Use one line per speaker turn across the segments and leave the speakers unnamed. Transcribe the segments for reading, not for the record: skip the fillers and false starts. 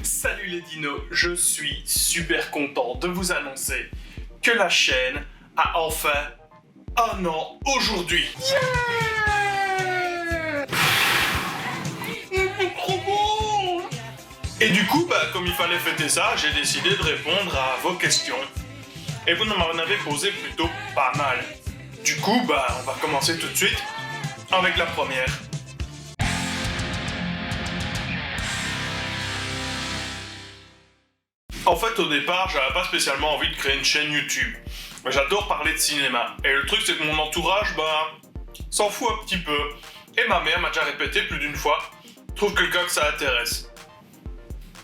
Salut les dinos, je suis super content de vous annoncer que la chaîne a enfin un an aujourd'hui. Trop beau! Et du coup, comme il fallait fêter ça, j'ai décidé de répondre à vos questions. Et vous m'en avez posé plutôt pas mal. Du coup, on va commencer tout de suite avec la première. En fait, au départ, j'avais pas spécialement envie de créer une chaîne YouTube. Mais j'adore parler de cinéma. Et le truc, c'est que mon entourage, s'en fout un petit peu. Et ma mère m'a déjà répété plus d'une fois, trouve quelqu'un que ça intéresse.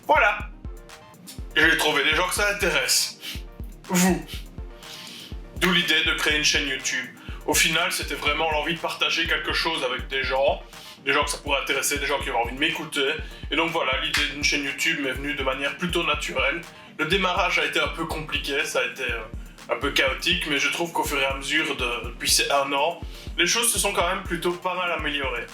Voilà. J'ai trouvé des gens que ça intéresse. Vous. D'où l'idée de créer une chaîne YouTube. Au final, c'était vraiment l'envie de partager quelque chose avec des gens que ça pourrait intéresser, des gens qui avaient envie de m'écouter. Et donc voilà, l'idée d'une chaîne YouTube m'est venue de manière plutôt naturelle. Le démarrage a été un peu compliqué, ça a été un peu chaotique, mais je trouve qu'au fur et à mesure, depuis ces un an, les choses se sont quand même plutôt pas mal améliorées.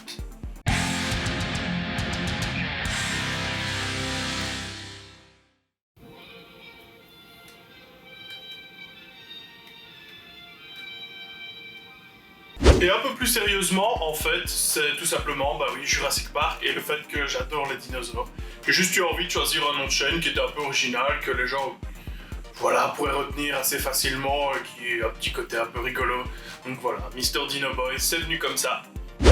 Et un peu plus sérieusement, en fait, c'est tout simplement, Jurassic Park et le fait que j'adore les dinosaures. J'ai juste eu envie de choisir un nom de chaîne qui était un peu original, que les gens, pourraient retenir assez facilement, qui est un petit côté un peu rigolo. Donc voilà, Mr. Dino Boy, c'est venu comme ça.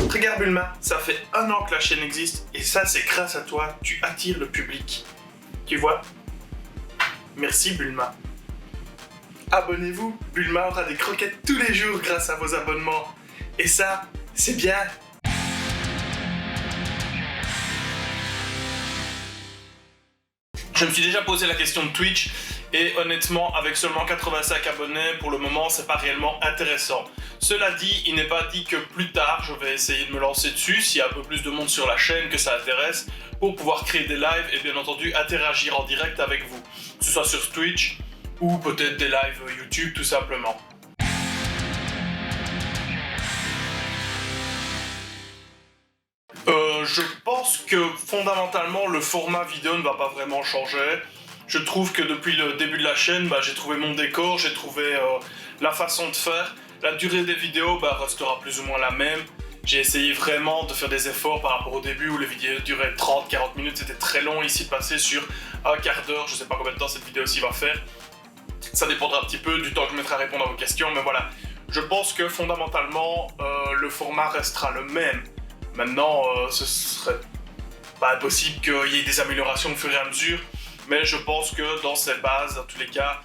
Regarde Bulma, ça fait un an que la chaîne existe, et ça c'est grâce à toi, tu attires le public. Tu vois? Merci Bulma. Abonnez-vous, Bulma aura des croquettes tous les jours grâce à vos abonnements. Et ça, c'est bien. Je me suis déjà posé la question de Twitch et honnêtement, avec seulement 85 abonnés, pour le moment, c'est pas réellement intéressant. Cela dit, il n'est pas dit que plus tard, je vais essayer de me lancer dessus, s'il y a un peu plus de monde sur la chaîne que ça intéresse, pour pouvoir créer des lives et bien entendu interagir en direct avec vous. Que ce soit sur Twitch ou peut-être des lives YouTube tout simplement. Je pense que fondamentalement le format vidéo ne va pas vraiment changer. Je trouve que depuis le début de la chaîne, j'ai trouvé mon décor, j'ai trouvé la façon de faire. La durée des vidéos restera plus ou moins la même. J'ai essayé vraiment de faire des efforts par rapport au début où les vidéos duraient 30-40 minutes, c'était très long. Ici de passer sur un quart d'heure, je sais pas combien de temps cette vidéo-ci va faire. Ça dépendra un petit peu du temps que je mettrai à répondre à vos questions, mais voilà. Je pense que fondamentalement, le format restera le même. Maintenant, ce serait pas impossible qu'il y ait des améliorations au fur et à mesure, mais je pense que dans ces bases, dans tous les cas,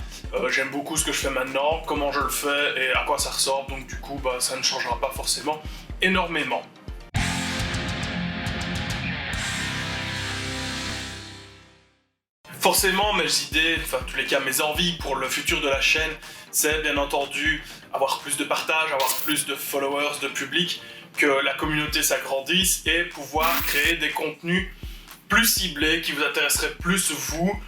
j'aime beaucoup ce que je fais maintenant, comment je le fais et à quoi ça ressemble, donc du coup, ça ne changera pas forcément énormément. Forcément, mes idées, enfin, en tous les cas, mes envies pour le futur de la chaîne, c'est bien entendu avoir plus de partage, avoir plus de followers, de public, que la communauté s'agrandisse et pouvoir créer des contenus plus ciblés qui vous intéresseraient plus vous,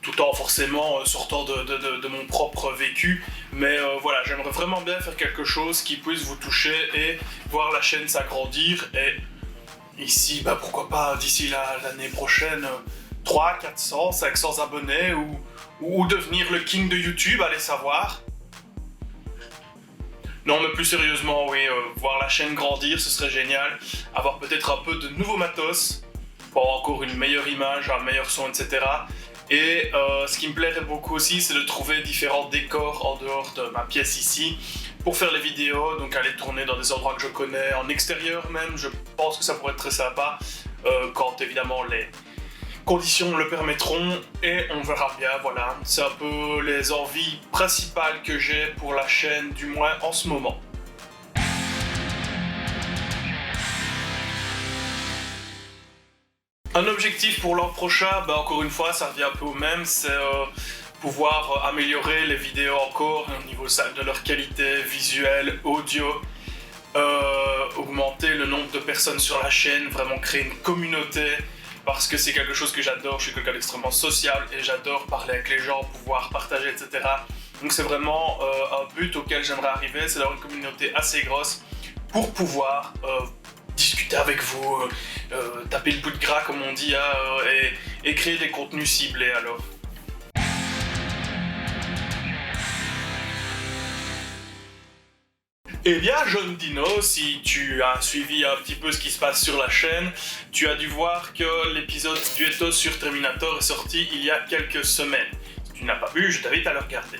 tout en forcément sortant de mon propre vécu. Mais voilà, j'aimerais vraiment bien faire quelque chose qui puisse vous toucher et voir la chaîne s'agrandir. Et ici, pourquoi pas d'ici l'année prochaine, 300, 400, 500 abonnés ou devenir le king de YouTube, allez savoir. Non, mais plus sérieusement, oui, voir la chaîne grandir, ce serait génial. Avoir peut-être un peu de nouveaux matos pour avoir encore une meilleure image, un meilleur son, etc. Et ce qui me plairait beaucoup aussi, c'est de trouver différents décors en dehors de ma pièce ici pour faire les vidéos, donc aller tourner dans des endroits que je connais, en extérieur même. Je pense que ça pourrait être très sympa quand évidemment les conditions le permettront et on verra bien, voilà. C'est un peu les envies principales que j'ai pour la chaîne, du moins en ce moment. Un objectif pour l'an prochain, encore une fois, ça revient un peu au même, c'est pouvoir améliorer les vidéos encore au niveau de leur qualité visuelle, audio, augmenter le nombre de personnes sur la chaîne, vraiment créer une communauté, parce que c'est quelque chose que j'adore, je suis quelqu'un d'extrêmement social et j'adore parler avec les gens, pouvoir partager, etc. Donc c'est vraiment un but auquel j'aimerais arriver, c'est d'avoir une communauté assez grosse pour pouvoir discuter discuter avec vous, taper le bout de gras comme on dit, et créer des contenus ciblés alors. Eh bien, jeune Dino, si tu as suivi un petit peu ce qui se passe sur la chaîne, tu as dû voir que l'épisode Duetto sur Terminator est sorti il y a quelques semaines. Si tu n'as pas vu, je t'invite à le regarder.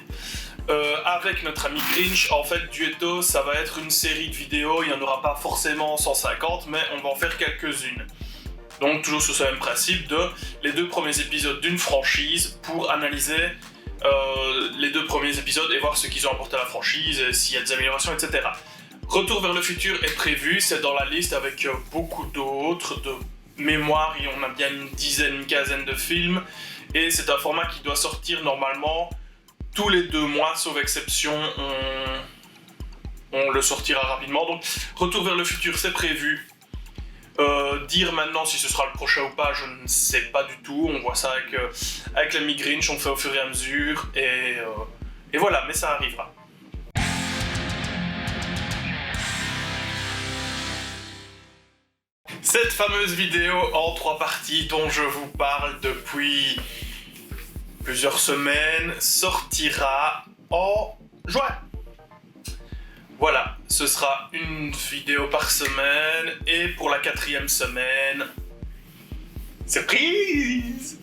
Avec notre ami Grinch, en fait, Duetto, ça va être une série de vidéos, il n'y en aura pas forcément 150, mais on va en faire quelques-unes. Donc, toujours sur ce même principe de les 2 premiers épisodes d'une franchise pour analyser les 2 premiers épisodes et voir ce qu'ils ont apporté à la franchise, s'il y a des améliorations, etc. Retour vers le futur est prévu, c'est dans la liste avec beaucoup d'autres, de mémoire, et on a bien une quinzaine de films, et c'est un format qui doit sortir normalement tous les 2 mois, sauf exception, on le sortira rapidement. Donc, Retour vers le futur, c'est prévu. Dire maintenant si ce sera le prochain ou pas, je ne sais pas du tout. On voit ça avec l'ami Grinch, on fait au fur et à mesure, et voilà, mais ça arrivera. Cette fameuse vidéo en 3 parties dont je vous parle depuis plusieurs semaines sortira en juin. Voilà, ce sera une vidéo par semaine, et pour la 4e semaine... Surprise.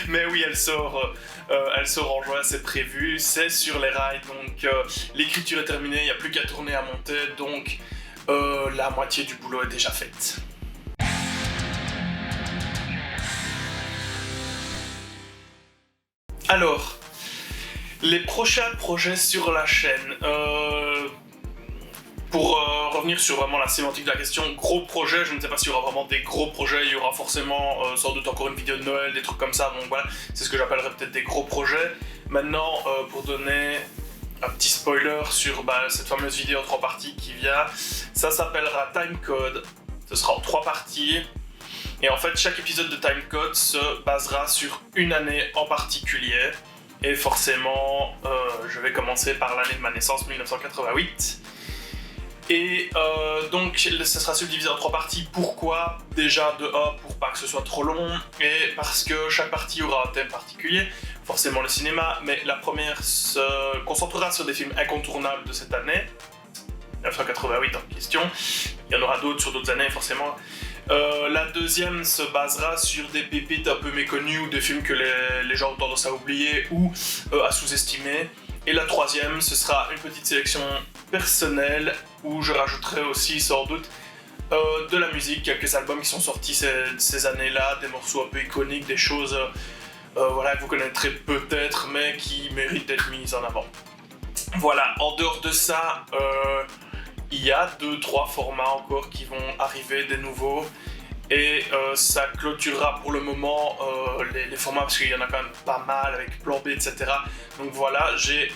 Mais oui, elle sort en juin, c'est prévu, c'est sur les rails, donc l'écriture est terminée, il n'y a plus qu'à tourner, à monter, donc la moitié du boulot est déjà faite. Alors, les prochains projets sur la chaîne, pour revenir sur vraiment la sémantique de la question, gros projet, je ne sais pas s'il y aura vraiment des gros projets, il y aura forcément sans doute encore une vidéo de Noël, des trucs comme ça, donc voilà, c'est ce que j'appellerais peut-être des gros projets. Maintenant, pour donner un petit spoiler sur cette fameuse vidéo en 3 parties qui vient, ça s'appellera Timecode, ce sera en 3 parties. Et en fait, chaque épisode de Timecode se basera sur une année en particulier. Et forcément, je vais commencer par l'année de ma naissance, 1988. Et donc, ça sera subdivisé en 3 parties. Pourquoi? Déjà, de 1, pour pas que ce soit trop long, et parce que chaque partie aura un thème particulier. Forcément le cinéma, mais la première se concentrera sur des films incontournables de cette année. 1988 en question. Il y en aura d'autres sur d'autres années, forcément. La deuxième se basera sur des pépites un peu méconnues ou des films que les gens ont tendance à oublier ou à sous-estimer. Et la troisième, ce sera une petite sélection personnelle où je rajouterai aussi sans doute de la musique, quelques albums qui sont sortis ces années-là, des morceaux un peu iconiques, des choses voilà, que vous connaîtrez peut-être mais qui méritent d'être mises en avant. Voilà, en dehors de ça, il y a 2-3 formats encore qui vont arriver, des nouveaux, et ça clôturera pour le moment les formats, parce qu'il y en a quand même pas mal avec Plan B, etc. Donc voilà, j'ai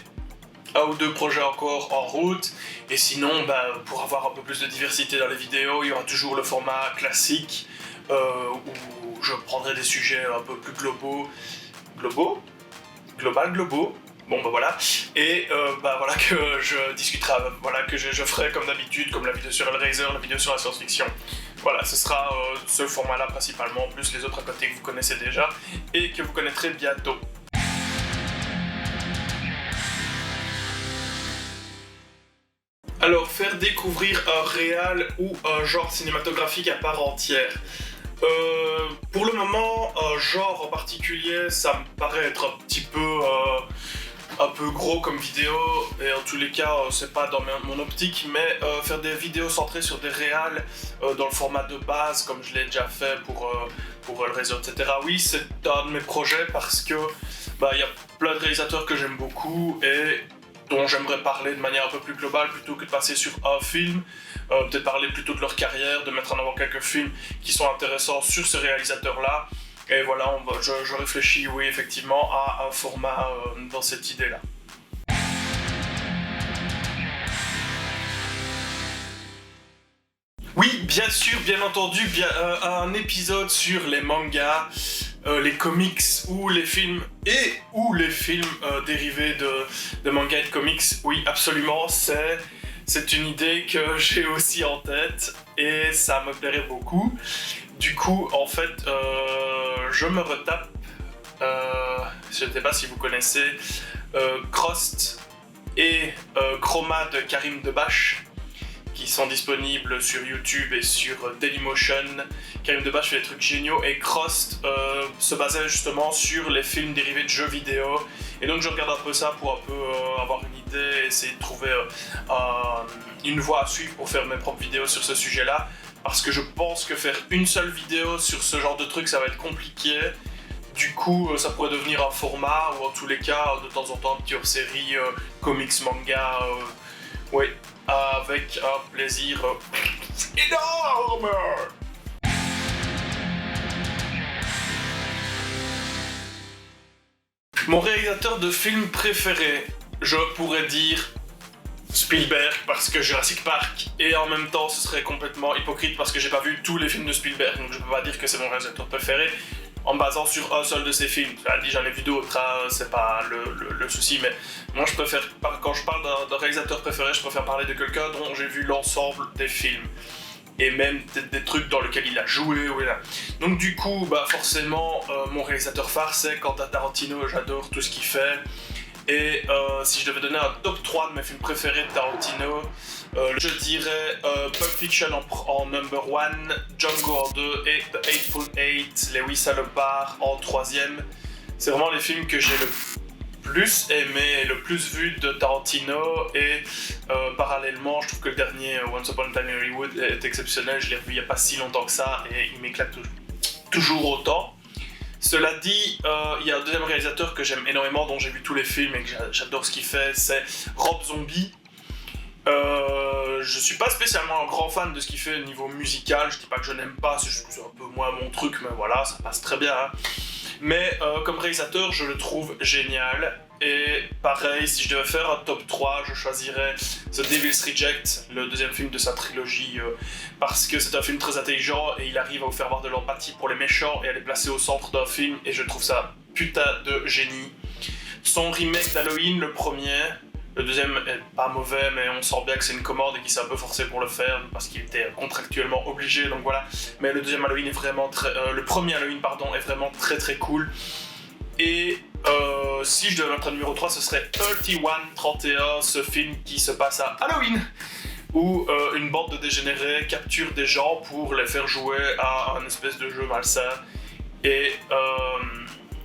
1 ou 2 projets encore en route, et sinon, pour avoir un peu plus de diversité dans les vidéos, il y aura toujours le format classique, où je prendrai des sujets un peu plus globaux, bon voilà, et voilà que je discuterai, voilà que je ferai comme d'habitude, comme la vidéo sur Hellraiser, la vidéo sur la science-fiction. Voilà, ce sera ce format-là principalement, plus les autres à côté que vous connaissez déjà, et que vous connaîtrez bientôt. Alors, faire découvrir un réal ou un genre cinématographique à part entière. Pour le moment, un genre en particulier, ça me paraît être un peu gros comme vidéo, et en tous les cas, c'est pas dans mon optique, mais faire des vidéos centrées sur des réals dans le format de base, comme je l'ai déjà fait pour Hellraiser, etc. Oui, c'est un de mes projets parce que y a plein de réalisateurs que j'aime beaucoup et dont j'aimerais parler de manière un peu plus globale plutôt que de passer sur un film, peut-être parler plutôt de leur carrière, de mettre en avant quelques films qui sont intéressants sur ce réalisateur-là. Et voilà, je réfléchis, oui, effectivement, à un format dans cette idée-là. Oui, bien sûr, bien entendu, un épisode sur les mangas, les comics ou les films dérivés de mangas et de comics, oui, absolument, c'est une idée que j'ai aussi en tête et ça me plairait beaucoup. Du coup, en fait, je me retape, je ne sais pas si vous connaissez, Crost et Chroma de Karim Debache, qui sont disponibles sur YouTube et sur Dailymotion. Karim Debache fait des trucs géniaux et Crost se basait justement sur les films dérivés de jeux vidéo. Et donc je regarde un peu ça pour un peu avoir une idée, essayer de trouver une voie à suivre pour faire mes propres vidéos sur ce sujet-là. Parce que je pense que faire une seule vidéo sur ce genre de truc, ça va être compliqué. Du coup, ça pourrait devenir un format, ou en tous les cas, de temps en temps, un petit hors-série, comics, manga, oui, avec un plaisir énorme. Mon réalisateur de film préféré, je pourrais dire Spielberg parce que Jurassic Park, et en même temps ce serait complètement hypocrite parce que j'ai pas vu tous les films de Spielberg, donc je peux pas dire que c'est mon réalisateur préféré en me basant sur un seul de ses films. J'en ai vu d'autres, c'est pas le souci, mais moi je préfère, quand je parle d'un réalisateur préféré, je préfère parler de quelqu'un dont j'ai vu l'ensemble des films. Et même des trucs dans lesquels il a joué. Donc du coup, forcément, mon réalisateur phare, c'est Quentin Tarantino. J'adore tout ce qu'il fait. Et si je devais donner un top 3 de mes films préférés de Tarantino, je dirais Pulp Fiction en number 1, Django en 2 et The Hateful Eight, Les 8 salopards en 3ème. C'est vraiment les films que j'ai le plus aimé et le plus vu de Tarantino, et parallèlement je trouve que le dernier Once Upon a Time in Hollywood est exceptionnel. Je l'ai revu il n'y a pas si longtemps que ça et il m'éclate toujours autant. Cela dit, il y a un deuxième réalisateur que j'aime énormément, dont j'ai vu tous les films et que j'adore ce qu'il fait, c'est Rob Zombie. Je suis pas spécialement un grand fan de ce qu'il fait au niveau musical, je dis pas que je n'aime pas, c'est juste un peu moins mon truc, mais voilà, ça passe très bien. Mais comme réalisateur, je le trouve génial. Et pareil, si je devais faire un top 3, je choisirais The Devil's Reject, le deuxième film de sa trilogie, parce que c'est un film très intelligent et il arrive à vous faire avoir de l'empathie pour les méchants et à les placer au centre d'un film, et je trouve ça putain de génie. Son remake d'Halloween, le premier, le deuxième est pas mauvais, mais on sent bien que c'est une commande et qu'il s'est un peu forcé pour le faire parce qu'il était contractuellement obligé, donc voilà. Mais le deuxième Halloween est vraiment le premier Halloween, pardon, est vraiment très très cool. Et si je devais mettre un numéro 3, ce serait 31, ce film qui se passe à Halloween, où une bande de dégénérés capture des gens pour les faire jouer à un espèce de jeu malsain. Et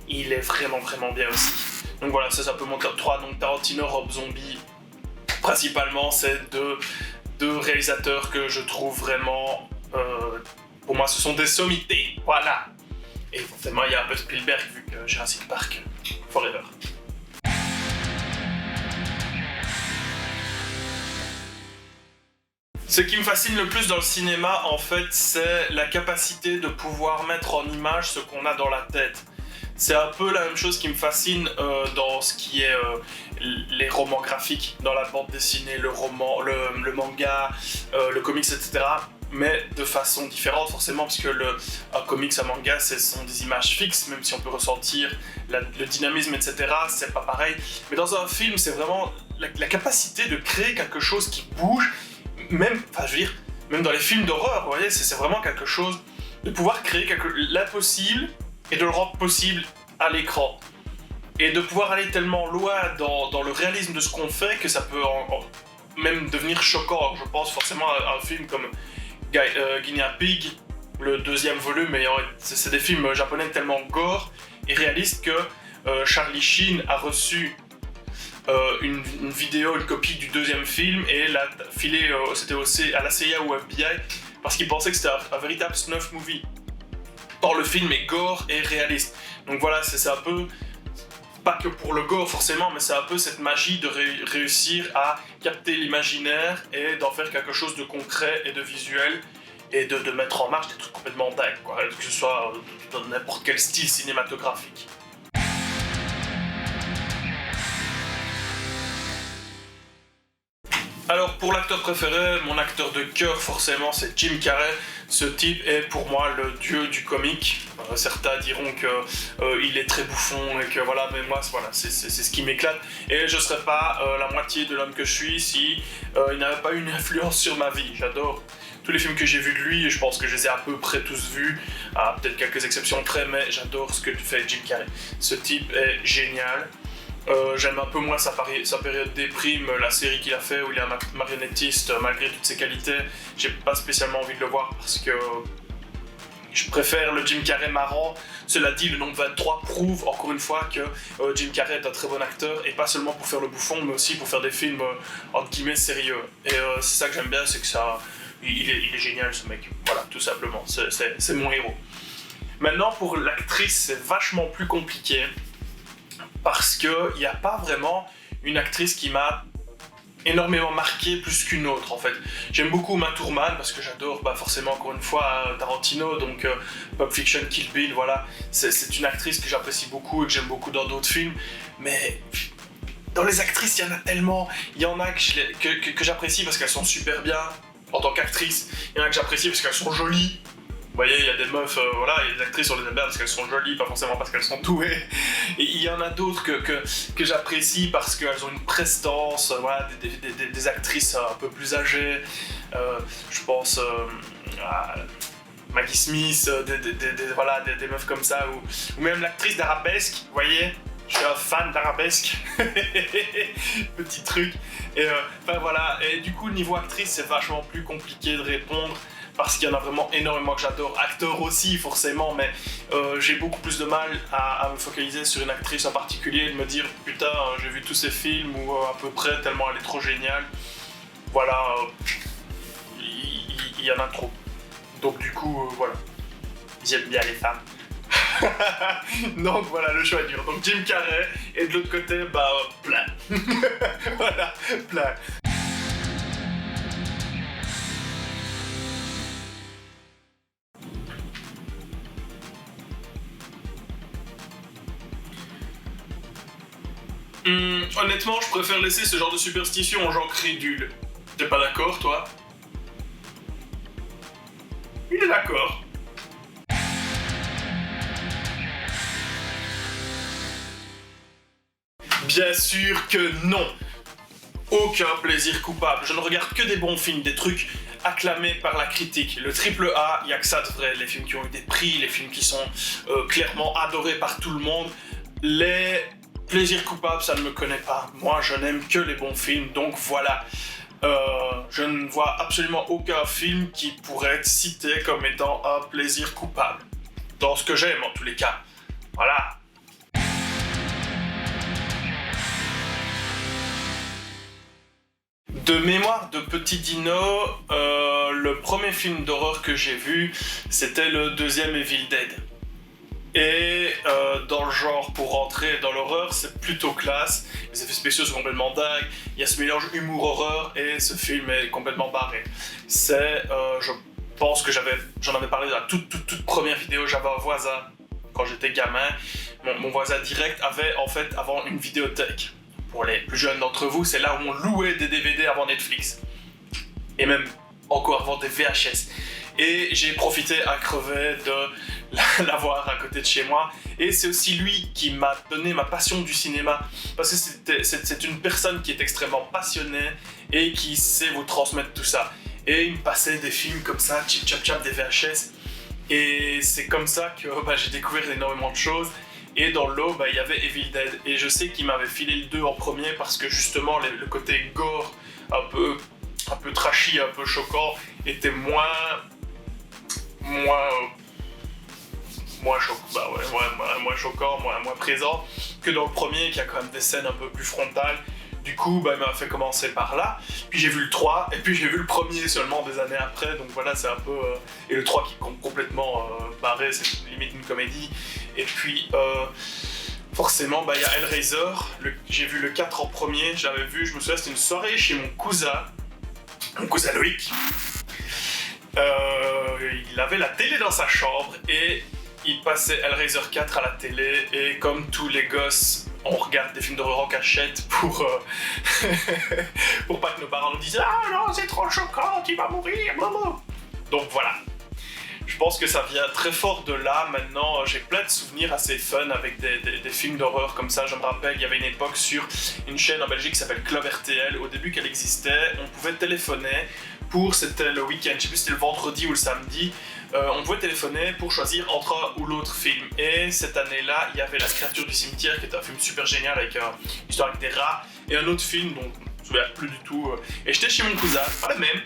il est vraiment vraiment bien aussi. Donc voilà, ça peut mon top 3. Donc Tarantino, Rob Zombie, principalement, c'est deux réalisateurs que je trouve vraiment, pour moi, ce sont des sommités. Voilà. Et forcément, il y a un peu Spielberg, vu que Jurassic Park, forever. Ce qui me fascine le plus dans le cinéma, en fait, c'est la capacité de pouvoir mettre en image ce qu'on a dans la tête. C'est un peu la même chose qui me fascine dans ce qui est les romans graphiques, dans la bande dessinée, le roman, le manga, le comics, etc. Mais de façon différente forcément, parce que un comics, un manga, ce sont des images fixes, même si on peut ressentir le dynamisme, etc. C'est pas pareil. Mais dans un film, c'est vraiment la capacité de créer quelque chose qui bouge, même dans les films d'horreur, vous voyez, c'est vraiment quelque chose, de pouvoir créer l'impossible et de le rendre possible à l'écran. Et de pouvoir aller tellement loin dans le réalisme de ce qu'on fait que ça peut même devenir choquant. Je pense forcément à un film comme Guinea Pig, le deuxième volume, et c'est des films japonais tellement gore et réalistes que Charlie Sheen a reçu une vidéo, une copie du deuxième film, et l'a filé à la CIA ou au FBI parce qu'il pensait que c'était un véritable snuff movie. Or le film est gore et réaliste. Donc voilà, c'est un peu, pas que pour le gore forcément, mais c'est un peu cette magie de réussir à capter l'imaginaire et d'en faire quelque chose de concret et de visuel, et de mettre en marche des trucs complètement dingues, quoi, que ce soit dans n'importe quel style cinématographique. Alors pour l'acteur préféré, mon acteur de cœur forcément c'est Jim Carrey. Ce type est pour moi le dieu du comique. Certains diront que il est très bouffon et que voilà, mais moi voilà, c'est ce qui m'éclate. Et je serais pas la moitié de l'homme que je suis si il n'avait pas eu une influence sur ma vie. J'adore tous les films que j'ai vus de lui et je pense que je les ai à peu près tous vus, à peut-être quelques exceptions près, mais j'adore ce que fait Jim Carrey. Ce type est génial. J'aime un peu moins sa période déprime, la série qu'il a fait où il est un marionnettiste, malgré toutes ses qualités. J'ai pas spécialement envie de le voir parce que je préfère le Jim Carrey marrant. Cela dit, le nombre 23 prouve encore une fois que Jim Carrey est un très bon acteur et pas seulement pour faire le bouffon, mais aussi pour faire des films entre guillemets sérieux. Et c'est ça que j'aime bien, c'est que ça, il est génial ce mec. Voilà, tout simplement, c'est mon héros. Maintenant, pour l'actrice, c'est vachement plus compliqué. Parce qu'il n'y a pas vraiment une actrice qui m'a énormément marqué plus qu'une autre en fait. J'aime beaucoup Uma Thurman parce que j'adore forcément encore une fois Tarantino, donc Pulp Fiction, Kill Bill, voilà. C'est une actrice que j'apprécie beaucoup et que j'aime beaucoup dans d'autres films, mais dans les actrices il y en a tellement. Il y en a que j'apprécie parce qu'elles sont super bien en tant qu'actrices, il y en a que j'apprécie parce qu'elles sont jolies. Vous voyez, il y a des meufs, voilà, il y a des actrices, on les aime bien parce qu'elles sont jolies, pas forcément parce qu'elles sont douées. Et il y en a d'autres que j'apprécie parce qu'elles ont une prestance, voilà, des actrices un peu plus âgées. Je pense à Maggie Smith, voilà, des meufs comme ça, ou même l'actrice d'Arabesque, vous voyez. Je suis un fan d'Arabesque, petit truc. Et enfin voilà, et du coup, niveau actrice, c'est vachement plus compliqué de répondre. Parce qu'il y en a vraiment énormément que j'adore, acteur aussi forcément, mais j'ai beaucoup plus de mal à me focaliser sur une actrice en particulier, de me dire putain j'ai vu tous ces films ou à peu près tellement elle est trop géniale. Voilà, il y en a trop. Donc du coup voilà, j'aime bien les femmes. Donc voilà, le choix est dur. Donc Jim Carrey et de l'autre côté plein. Voilà, plein. Honnêtement, je préfère laisser ce genre de superstition aux gens crédules. T'es pas d'accord, toi? Il est d'accord. Bien sûr que non. Aucun plaisir coupable. Je ne regarde que des bons films, des trucs acclamés par la critique. Le triple A, il n'y a que ça de vrai. Les films qui ont eu des prix, les films qui sont clairement adorés par tout le monde. Les plaisirs coupables, ça ne me connaît pas. Moi, je n'aime que les bons films, donc voilà. Je ne vois absolument aucun film qui pourrait être cité comme étant un plaisir coupable. Dans ce que j'aime, en tous les cas. Voilà. De mémoire de petit dino, le premier film d'horreur que j'ai vu, c'était le deuxième Evil Dead. Et dans le genre, pour rentrer dans l'horreur, c'est plutôt classe. Les effets spéciaux sont complètement dingues. Il y a ce mélange humour-horreur et ce film est complètement barré. C'est, je pense que j'en avais parlé dans la toute première vidéo. J'avais un voisin, quand j'étais gamin. Mon voisin direct avait en fait avant une vidéothèque. Pour les plus jeunes d'entre vous, c'est là où on louait des DVD avant Netflix. Et même encore avant des VHS. Et j'ai profité à crever de l'avoir à côté de chez moi. Et c'est aussi lui qui m'a donné ma passion du cinéma. Parce que c'est une personne qui est extrêmement passionnée et qui sait vous transmettre tout ça. Et il me passait des films comme ça, chip chap chap, des VHS. Et c'est comme ça que j'ai découvert énormément de choses. Et dans le lot, il y avait Evil Dead. Et je sais qu'il m'avait filé le 2 en premier parce que justement le côté gore, un peu trashy, un peu choquant, était moins choquant, moins présent que dans le premier qui a quand même des scènes un peu plus frontales. Du coup, il m'a fait commencer par là, puis j'ai vu le 3, et puis j'ai vu le premier seulement des années après, donc voilà, c'est un peu... Et le 3 qui est complètement barré, c'est limite une comédie. Et puis, forcément, il y a Hellraiser, j'ai vu le 4 en premier, je l'avais vu, je me souviens, c'était une soirée chez mon cousin Loïc. Il avait la télé dans sa chambre, et il passait Hellraiser 4 à la télé, et comme tous les gosses on regarde des films d'horreur en cachette pour pour pas que nos parents nous disent « Ah non, c'est trop choquant, il va mourir !» Donc voilà. Je pense que ça vient très fort de là. Maintenant, j'ai plein de souvenirs assez fun avec des films d'horreur comme ça. Je me rappelle, il y avait une époque sur une chaîne en Belgique qui s'appelle Club RTL. Au début qu'elle existait, on pouvait téléphoner pour, c'était le week-end, je sais plus si c'était le vendredi ou le samedi, on pouvait téléphoner pour choisir entre un ou l'autre film. Et cette année-là, il y avait La créature du cimetière, qui était un film super génial avec une histoire avec des rats, et un autre film dont je me souviens plus du tout. Et j'étais chez mon cousin, pas le même.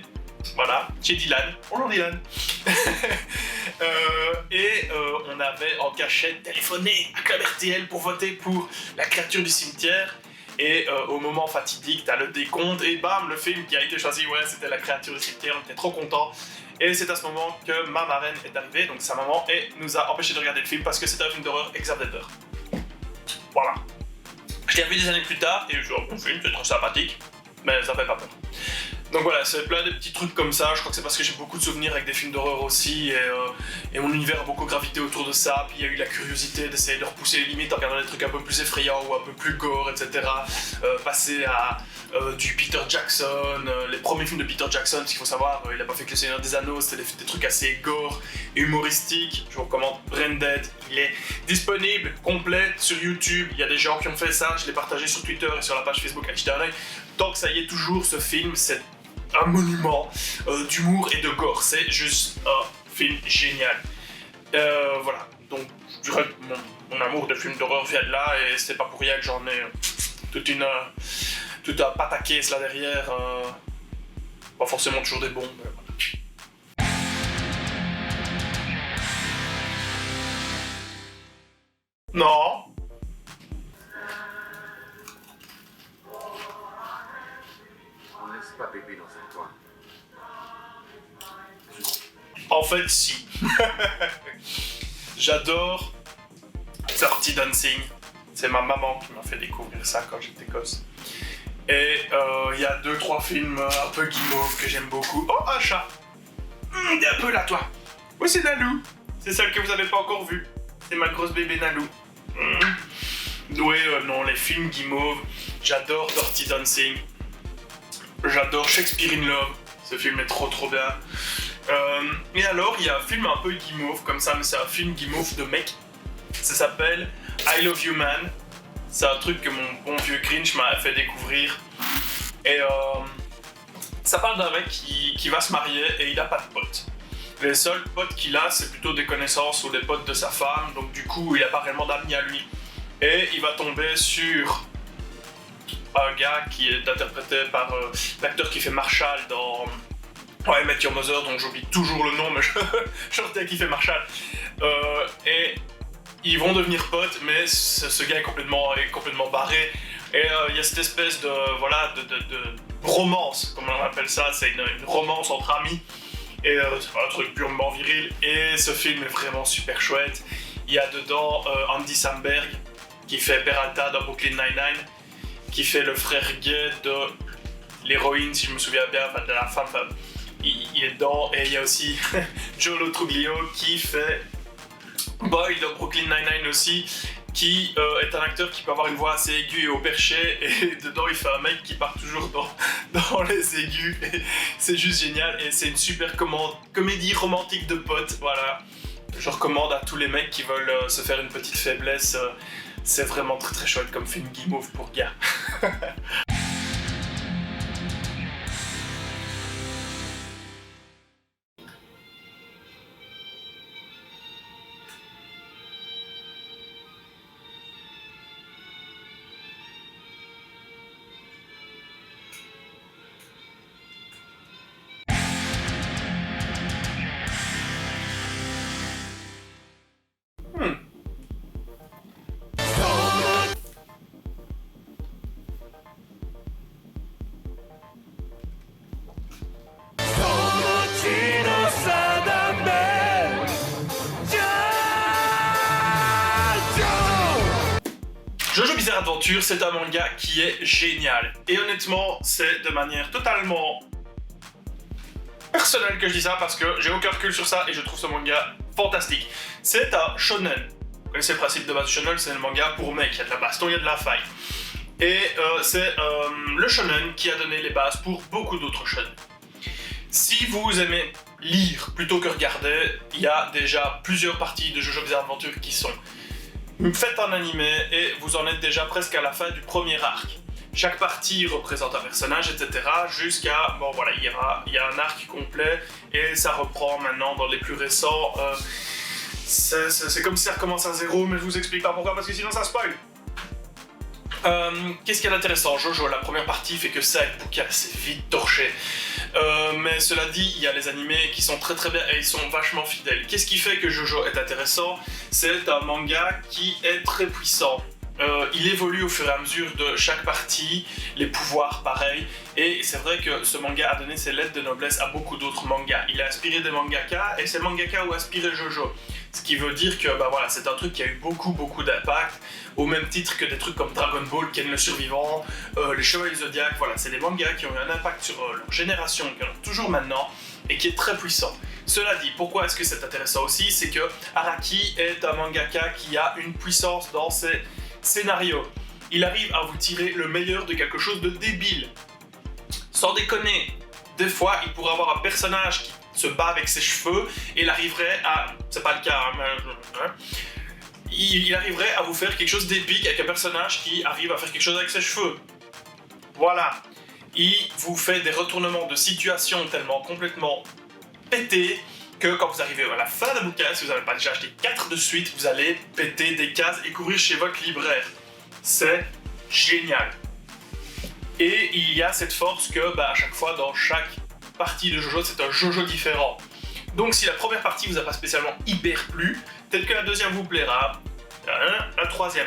Voilà, chez Dylan. Bonjour Dylan. On avait en cachette téléphoné à Club RTL pour voter pour La créature du cimetière. Et au moment fatidique, t'as le décompte et bam, le film qui a été choisi, ouais, c'était La créature du cimetière. On était trop contents. Et c'est à ce moment que ma marraine est arrivée, donc sa maman, et nous a empêché de regarder le film parce que c'était un film d'horreur exagérateur. Voilà. Je l'ai revu des années plus tard et je bon film, c'est trop sympathique, mais ça fait pas peur. Donc voilà, c'est plein de petits trucs comme ça. Je crois que c'est parce que j'ai beaucoup de souvenirs avec des films d'horreur aussi, et mon univers a beaucoup gravité autour de ça. Puis il y a eu la curiosité d'essayer de repousser les limites en regardant des trucs un peu plus effrayants ou un peu plus gore, etc. Passer à du Peter Jackson, les premiers films de Peter Jackson, parce qu'il faut savoir, il a pas fait que Le Seigneur des Anneaux, c'était des trucs assez gore et humoristiques. Je vous recommande Branded, il est disponible, complet, sur YouTube. Il y a des gens qui ont fait ça, je l'ai partagé sur Twitter et sur la page Facebook à jeter un œil. Tant que ça y est toujours, ce film, c'est un monument d'humour et de gore. C'est juste un film génial. Voilà, donc je dirais que mon amour de films d'horreur vient de là, et c'est pas pour rien que j'en ai tout un pataquès là derrière. Pas forcément toujours des bons, mais voilà. Non.
On laisse pas bébé dans un coin.
En fait, si. J'adore Dirty Dancing. C'est ma maman qui m'a fait découvrir ça quand j'étais gosse. Et il y a 2-3 films un peu guimauve que j'aime beaucoup. Oh, un chat. T'es un peu là, toi. Oui, c'est Nalou. C'est celle que vous avez pas encore vue. C'est ma grosse bébé Nalou. Oui, non, les films guimauve. J'adore Dirty Dancing. J'adore Shakespeare in Love. Ce film est trop bien. Et alors, il y a un film un peu guimauve comme ça, mais c'est un film guimauve de mec. Ça s'appelle I Love You Man. C'est un truc que mon bon vieux Grinch m'a fait découvrir. Et ça parle d'un mec qui va se marier et il a pas de potes. Les seuls potes qu'il a, c'est plutôt des connaissances ou des potes de sa femme. Donc du coup, il a pas réellement d'amis à lui. Et il va tomber sur un gars qui est interprété par l'acteur qui fait Marshall dans How I Met Your Mother, dont j'oublie toujours le nom, mais je retiens qui fait Marshall. Et ils vont devenir potes, mais ce gars est complètement barré. Et il y a cette espèce de romance, comme on appelle ça, c'est une romance entre amis. Et c'est pas un truc purement viril. Et ce film est vraiment super chouette. Il y a dedans Andy Samberg, qui fait Peralta dans Brooklyn Nine-Nine, qui fait le frère gay de l'héroïne, si je me souviens bien, enfin de la femme. Il est dedans. Et il y a aussi Joe Truglio qui fait Boy dans Brooklyn Nine-Nine aussi, qui est un acteur qui peut avoir une voix assez aiguë et au perché, et dedans il fait un mec qui part toujours dans les aigus, et c'est juste génial, et c'est une super comédie romantique de potes, voilà. Je recommande à tous les mecs qui veulent se faire une petite faiblesse, c'est vraiment très chouette comme film guimauve pour gars. Jojo Bizarre Adventure, c'est un manga qui est génial. Et honnêtement, c'est de manière totalement personnelle que je dis ça, parce que j'ai aucun recul sur ça et je trouve ce manga fantastique. C'est un shonen. Vous connaissez le principe de base du shonen, c'est le manga pour mecs, il y a de la baston, il y a de la fight. Et c'est le shonen qui a donné les bases pour beaucoup d'autres shonen. Si vous aimez lire plutôt que regarder, il y a déjà plusieurs parties de JoJo Bizarre Adventure qui sont faites en animé et vous en êtes déjà presque à la fin du premier arc. Chaque partie représente un personnage, etc. Jusqu'à, bon voilà, il y a un arc complet et ça reprend maintenant dans les plus récents. C'est comme si ça recommence à zéro, mais je vous explique pas pourquoi parce que sinon ça spoil. Qu'est-ce qu'il y a d'intéressant? JoJo, la première partie fait que 5 bouquins, c'est vite torché. Mais cela dit, il y a les animés qui sont très bien et ils sont vachement fidèles. Qu'est-ce qui fait que JoJo est intéressant? C'est un manga qui est très puissant. Il évolue au fur et à mesure de chaque partie, les pouvoirs pareil, et c'est vrai que ce manga a donné ses lettres de noblesse à beaucoup d'autres mangas. Il a inspiré des mangaka, et ces mangaka ont inspiré JoJo. Ce qui veut dire que bah voilà, c'est un truc qui a eu beaucoup d'impact, au même titre que des trucs comme Dragon Ball, Ken le Survivant, les Chevaliers Zodiac, voilà, c'est des mangas qui ont eu un impact sur leur génération, qui en ont toujours maintenant, et qui est très puissant. Cela dit, pourquoi est-ce que c'est intéressant aussi? C'est que Araki est un mangaka qui a une puissance dans ses scénarios. Il arrive à vous tirer le meilleur de quelque chose de débile. Sans déconner, des fois, il pourrait avoir un personnage qui se bat avec ses cheveux et il arriverait à... C'est pas le cas, hein, il arriverait à vous faire quelque chose d'épique avec un personnage qui arrive à faire quelque chose avec ses cheveux. Voilà. Il vous fait des retournements de situation tellement complètement pétés que quand vous arrivez à la fin d'un bouquin, si vous n'avez pas déjà acheté 4 de suite, vous allez péter des cases et courir chez votre libraire. C'est génial. Et il y a cette force que, à chaque fois, dans chaque partie de JoJo, c'est un JoJo différent. Donc si la première partie vous a pas spécialement hyper plu, peut-être que la deuxième vous plaira, la troisième,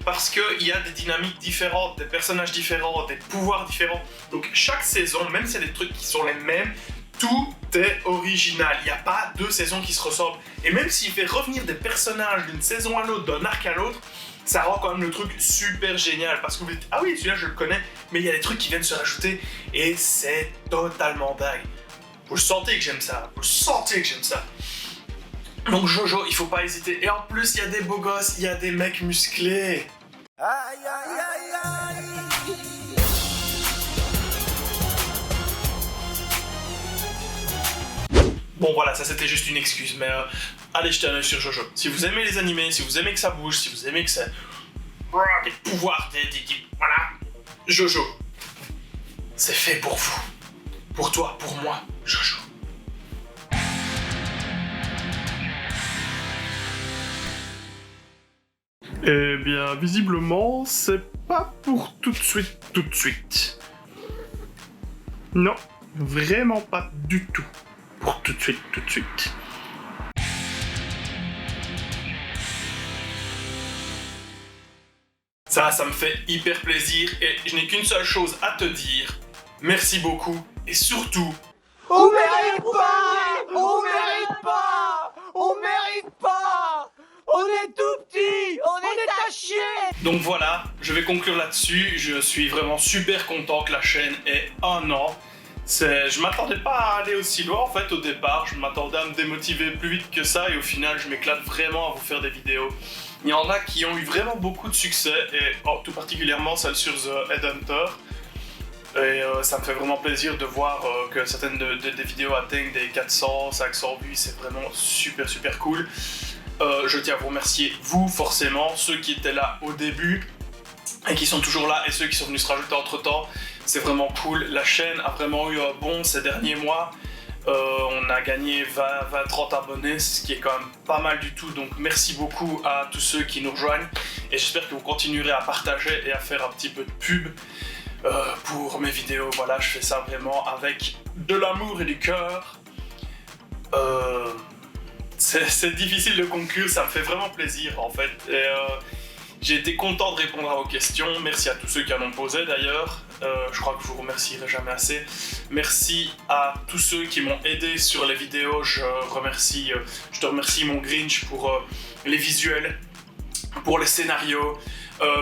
parce qu'il y a des dynamiques différentes, des personnages différents, des pouvoirs différents. Donc chaque saison, même si c'est des trucs qui sont les mêmes, tout est original, il n'y a pas 2 saisons qui se ressemblent. Et même s'il fait revenir des personnages d'une saison à l'autre, d'un arc à l'autre, ça rend quand même le truc super génial. Parce que vous dites, ah oui, celui-là je le connais, mais il y a des trucs qui viennent se rajouter, et c'est totalement dingue. Vous sentez que j'aime ça, vous sentez que j'aime ça. Donc JoJo, il faut pas hésiter. Et en plus, il y a des beaux gosses, il y a des mecs musclés. Aïe, aïe, aïe, aïe. Bon voilà, ça c'était juste une excuse, mais allez jeter un œil sur JoJo. Si vous aimez les animés, si vous aimez que ça bouge, si vous aimez que ça... des pouvoirs, voilà. JoJo, c'est fait pour vous. Pour toi, pour moi, JoJo. Eh bien, visiblement, c'est pas pour tout de suite. Non, vraiment pas du tout. Pour tout de suite. Ça me fait hyper plaisir et je n'ai qu'une seule chose à te dire. Merci beaucoup et surtout...
On mérite pas! On mérite pas! On mérite pas! On est tout petit! On est à chier!
Donc voilà, je vais conclure là-dessus. Je suis vraiment super content que la chaîne ait 1 an. Je m'attendais pas à aller aussi loin en fait au départ, je m'attendais à me démotiver plus vite que ça et au final je m'éclate vraiment à vous faire des vidéos. Il y en a qui ont eu vraiment beaucoup de succès et tout particulièrement celle sur The Headhunter. Et ça me fait vraiment plaisir de voir que certaines des vidéos atteignent des 400, 500 vues, c'est vraiment super cool. Je tiens à vous remercier, vous forcément, ceux qui étaient là au début et qui sont toujours là et ceux qui sont venus se rajouter entre temps. C'est vraiment cool, la chaîne a vraiment eu un bond ces derniers mois. On a gagné 20-30 abonnés, ce qui est quand même pas mal du tout. Donc merci beaucoup à tous ceux qui nous rejoignent. Et j'espère que vous continuerez à partager et à faire un petit peu de pub pour mes vidéos. Voilà, je fais ça vraiment avec de l'amour et du cœur. C'est difficile de conclure, ça me fait vraiment plaisir en fait. Et, j'ai été content de répondre à vos questions, merci à tous ceux qui en ont posé d'ailleurs, je crois que je vous remercierai jamais assez. Merci à tous ceux qui m'ont aidé sur les vidéos, je te remercie mon Grinch pour les visuels, pour les scénarios.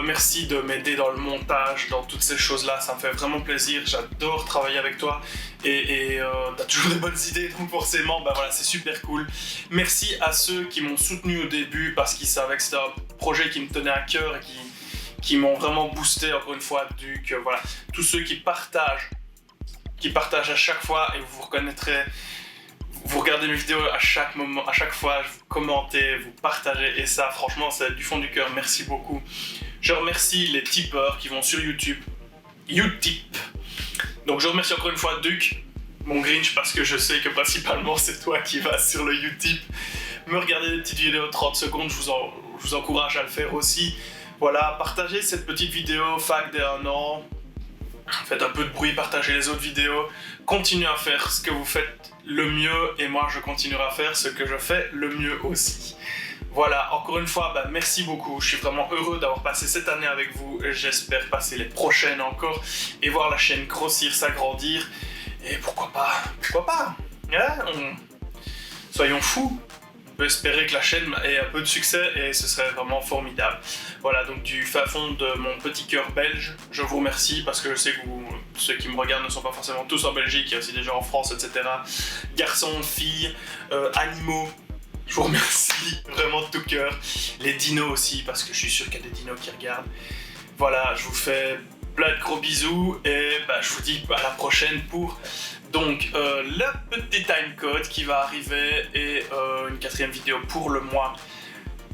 Merci de m'aider dans le montage, dans toutes ces choses-là, ça me fait vraiment plaisir, j'adore travailler avec toi et t'as toujours des bonnes idées, donc forcément, bah voilà, c'est super cool. Merci à ceux qui m'ont soutenu au début parce qu'ils savaient que c'était un projet qui me tenait à cœur et qui m'ont vraiment boosté, encore une fois, Duc, voilà. Tous ceux qui partagent à chaque fois et vous reconnaîtrez. Vous regardez mes vidéos à chaque moment, à chaque fois, vous commentez, vous partagez, et ça, franchement, c'est du fond du cœur, merci beaucoup. Je remercie les tipeurs qui vont sur YouTube, Utip. Donc je remercie encore une fois Duc, mon Grinch, parce que je sais que principalement c'est toi qui vas sur le Utip me regarder des petites vidéos de 30 secondes, je vous encourage à le faire aussi. Voilà, partagez cette petite vidéo, fac des 1 an, faites un peu de bruit, partagez les autres vidéos, continuez à faire ce que vous faites le mieux et moi je continuerai à faire ce que je fais le mieux aussi. Voilà, encore une fois, bah, merci beaucoup, je suis vraiment heureux d'avoir passé cette année avec vous, j'espère passer les prochaines encore et voir la chaîne grossir, s'agrandir et pourquoi pas, hein, soyons fous. On peut espérer que la chaîne ait un peu de succès et ce serait vraiment formidable. Voilà, donc du fin fond de mon petit cœur belge, je vous remercie parce que je sais que ceux qui me regardent ne sont pas forcément tous en Belgique, il y a aussi des gens en France, etc. Garçons, filles, animaux, je vous remercie vraiment de tout cœur. Les dinos aussi, parce que je suis sûr qu'il y a des dinos qui regardent. Voilà, je vous fais plein de gros bisous et bah, je vous dis à la prochaine pour... Donc, le petit timecode qui va arriver et une 4e vidéo pour le mois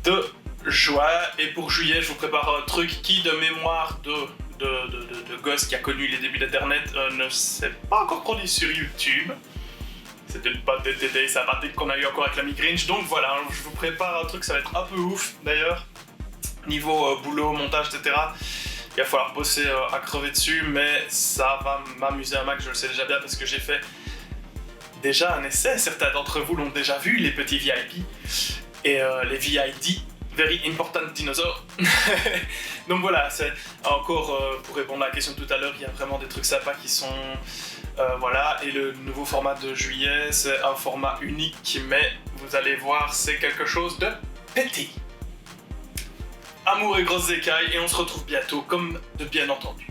de juin. Et pour juillet, je vous prépare un truc qui, de mémoire de gosse qui a connu les débuts d'Internet, ne s'est pas encore produit sur YouTube. C'était pas des TD, ça a raté qu'on a eu encore avec l'ami Grinch. Donc voilà, je vous prépare un truc, ça va être un peu ouf d'ailleurs. Niveau boulot, montage, etc. Il va falloir bosser à crever dessus, mais ça va m'amuser un max, je le sais déjà bien parce que j'ai fait déjà un essai. Certains d'entre vous l'ont déjà vu, les petits VIP et les VID, Very Important Dinosaurs. Donc voilà, c'est encore pour répondre à la question de tout à l'heure, il y a vraiment des trucs sympas qui sont... voilà, et le nouveau format de juillet, c'est un format unique, mais vous allez voir, c'est quelque chose de pété. Amour et grosses écailles, et on se retrouve bientôt, comme de bien entendu.